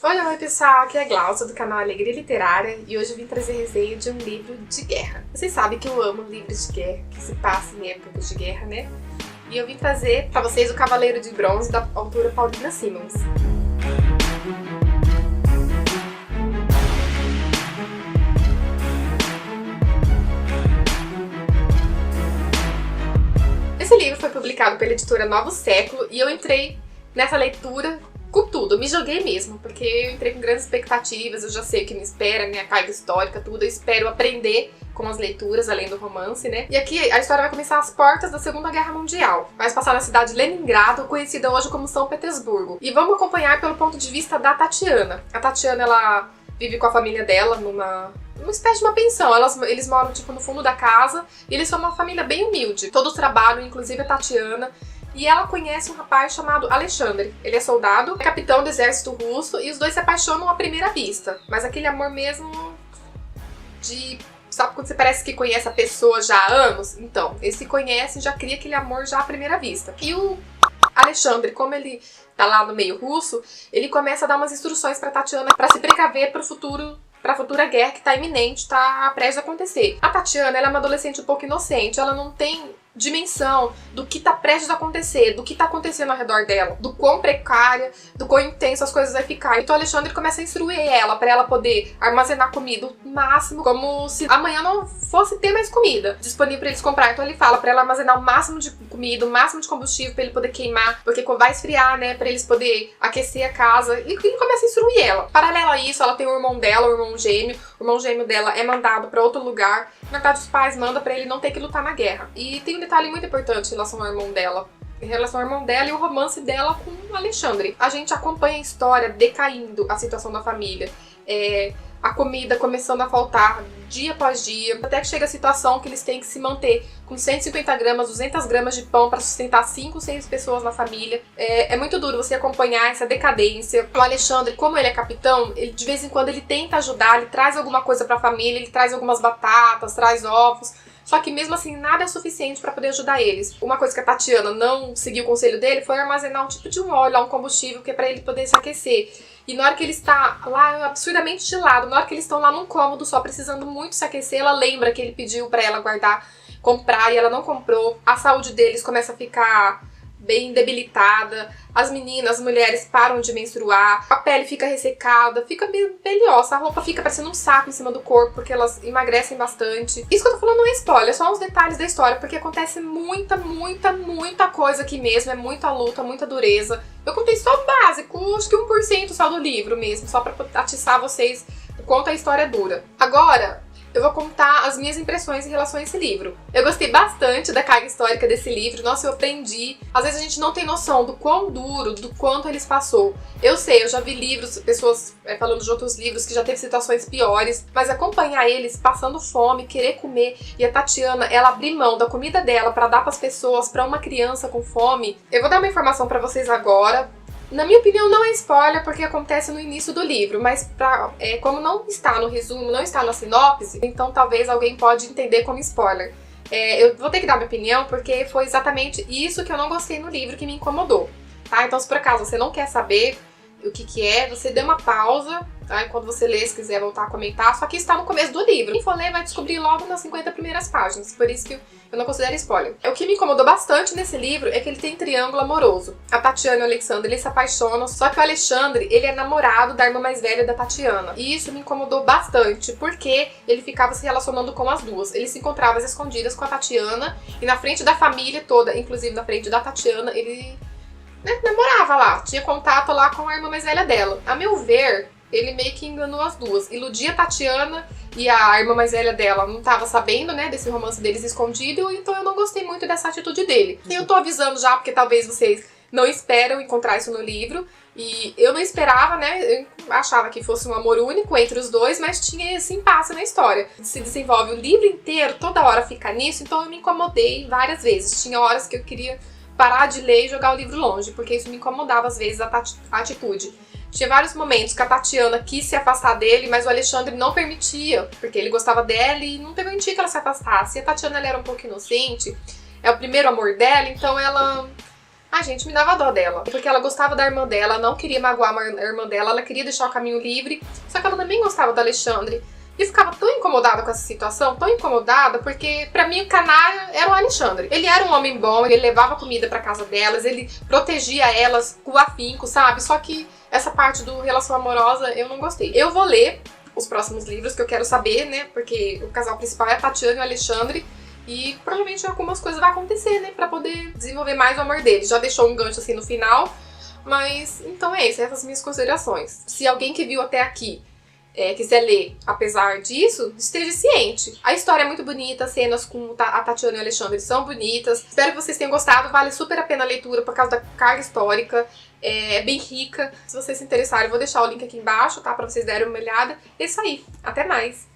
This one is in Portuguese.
Oi pessoal, aqui é a Glaucia do canal Alegria Literária e hoje eu vim trazer resenha de um livro de guerra. Vocês sabem que eu amo livros de guerra, que se passam em épocas de guerra, né? E eu vim trazer pra vocês O Cavaleiro de Bronze, da autora Paulina Simons. Esse livro foi publicado pela editora Novo Século e eu entrei nessa leitura com tudo, eu me joguei mesmo, porque eu entrei com grandes expectativas, eu já sei o que me espera, minha carga histórica, tudo, eu espero aprender com as leituras, além do romance, né? E aqui a história vai começar às portas da Segunda Guerra Mundial. Vai se passar na cidade de Leningrado, conhecida hoje como São Petersburgo. E vamos acompanhar pelo ponto de vista da Tatiana. A Tatiana, ela vive com a família dela numa espécie de uma pensão. Eles moram, tipo, no fundo da casa, e eles são uma família bem humilde. Todos trabalham, inclusive a Tatiana. E ela conhece um rapaz chamado Alexandre. Ele é soldado, é capitão do exército russo e os dois se apaixonam à primeira vista. Mas aquele amor mesmo de... Sabe quando você parece que conhece a pessoa já há anos? Então, eles se conhecem, já cria aquele amor já à primeira vista. E o Alexandre, como ele tá lá no meio russo, ele começa a dar umas instruções pra Tatiana pra se precaver pro futuro, pra futura guerra que tá iminente, tá prestes a acontecer. A Tatiana, ela é uma adolescente um pouco inocente, ela não tem dimensão do que tá prestes a acontecer, do que tá acontecendo ao redor dela, do quão precária, do quão intenso as coisas vai ficar. Então o Alexandre começa a instruir ela pra ela poder armazenar comida o máximo, como se amanhã não fosse ter mais comida disponível pra eles comprar. Então ele fala pra ela armazenar o máximo de comida, o máximo de combustível pra ele poder queimar, porque vai esfriar, né, pra eles poderem aquecer a casa. E ele começa a instruir ela. Paralelo a isso, ela tem o irmão dela, o irmão gêmeo. O irmão gêmeo dela é mandado pra outro lugar. Na verdade, os pais mandam pra ele não ter que lutar na guerra. E tem um detalhe muito importante em relação ao irmão dela. Em relação ao irmão dela e o romance dela com o Alexandre. A gente acompanha a história decaindo, a situação da família. A comida começando a faltar dia após dia, até que chega a situação que eles têm que se manter com 150 gramas, 200 gramas de pão para sustentar 5, 6 pessoas na família. É muito duro você acompanhar essa decadência. O Alexandre, como ele é capitão, ele, de vez em quando ele tenta ajudar, ele traz alguma coisa para a família, ele traz algumas batatas, traz ovos. Só que mesmo assim nada é suficiente para poder ajudar eles. Uma coisa que a Tatiana não seguiu o conselho dele foi armazenar um tipo de um óleo, um combustível que é para ele poder se aquecer. E na hora que ele está lá absurdamente gelado, na hora que eles estão lá num cômodo só precisando muito se aquecer, ela lembra que ele pediu para ela guardar, comprar, e ela não comprou. A saúde deles começa a ficar bem debilitada, as meninas, as mulheres param de menstruar, a pele fica ressecada, fica meio pelhosa, a roupa fica parecendo um saco em cima do corpo, porque elas emagrecem bastante. Isso que eu tô falando não é spoiler, é só uns detalhes da história, porque acontece muita coisa aqui mesmo, é muita luta, muita dureza. Eu contei só o básico, acho que 1% só do livro mesmo, só pra atiçar vocês o quanto a história é dura. Agora, eu vou contar as minhas impressões em relação a esse livro. Eu gostei bastante da carga histórica desse livro. Nossa, eu aprendi. Às vezes a gente não tem noção do quão duro, do quanto eles passou. Eu sei, eu já vi livros, pessoas falando de outros livros que já teve situações piores, mas acompanhar eles passando fome, querer comer, e a Tatiana, ela abrir mão da comida dela pra dar pras pessoas, pra uma criança com fome. Eu vou dar uma informação pra vocês agora. Na minha opinião, não é spoiler, porque acontece no início do livro, mas como não está no resumo, não está na sinopse, então talvez alguém pode entender como spoiler. Eu vou ter que dar minha opinião, porque foi exatamente isso que eu não gostei no livro, que me incomodou, tá? Então, se por acaso você não quer saber o que é, você dê uma pausa, tá? E quando você ler, se quiser voltar a comentar, só que está no começo do livro. Quem for ler vai descobrir logo nas 50 primeiras páginas, por isso que eu não considero spoiler. O que me incomodou bastante nesse livro é que ele tem triângulo amoroso. A Tatiana e o Alexandre, eles se apaixonam, só que o Alexandre, ele é namorado da irmã mais velha da Tatiana. E isso me incomodou bastante, porque ele ficava se relacionando com as duas. Ele se encontrava às escondidas com a Tatiana, e na frente da família toda, inclusive na frente da Tatiana, ele namorava lá, tinha contato lá com a irmã mais velha dela. A meu ver, ele meio que enganou as duas. Iludia a Tatiana e a irmã mais velha dela não tava sabendo, né, desse romance deles escondido, então eu não gostei muito dessa atitude dele. E eu tô avisando já, porque talvez vocês não esperam encontrar isso no livro, e eu não esperava, né, eu achava que fosse um amor único entre os dois, mas tinha esse impasse na história. Se desenvolve o livro inteiro, toda hora fica nisso, então eu me incomodei várias vezes. Tinha horas que eu queria parar de ler e jogar o livro longe, porque isso me incomodava às vezes, a atitude. Tinha vários momentos que a Tatiana quis se afastar dele, mas o Alexandre não permitia, porque ele gostava dela e não permitia que ela se afastasse. E a Tatiana, ela era um pouco inocente, é o primeiro amor dela, então ela A gente me dava dó dela, porque ela gostava da irmã dela, não queria magoar a irmã dela, ela queria deixar o caminho livre, só que ela também gostava do Alexandre. E eu ficava tão incomodada com essa situação, tão incomodada, porque pra mim o canalha era o Alexandre. Ele era um homem bom, ele levava comida pra casa delas, ele protegia elas com afinco, sabe? Só que essa parte do relação amorosa eu não gostei. Eu vou ler os próximos livros que eu quero saber, né? Porque o casal principal é a Tatiana e o Alexandre. E provavelmente algumas coisas vão acontecer, né? Pra poder desenvolver mais o amor deles. Já deixou um gancho assim no final. Mas, então é isso, essas minhas considerações. Se alguém que viu até aqui quiser ler, apesar disso, esteja ciente. A história é muito bonita, as cenas com a Tatiana e o Alexandre são bonitas. Espero que vocês tenham gostado, vale super a pena a leitura por causa da carga histórica. É bem rica. Se vocês se interessarem, eu vou deixar o link aqui embaixo, tá? Pra vocês darem uma olhada. É isso aí. Até mais!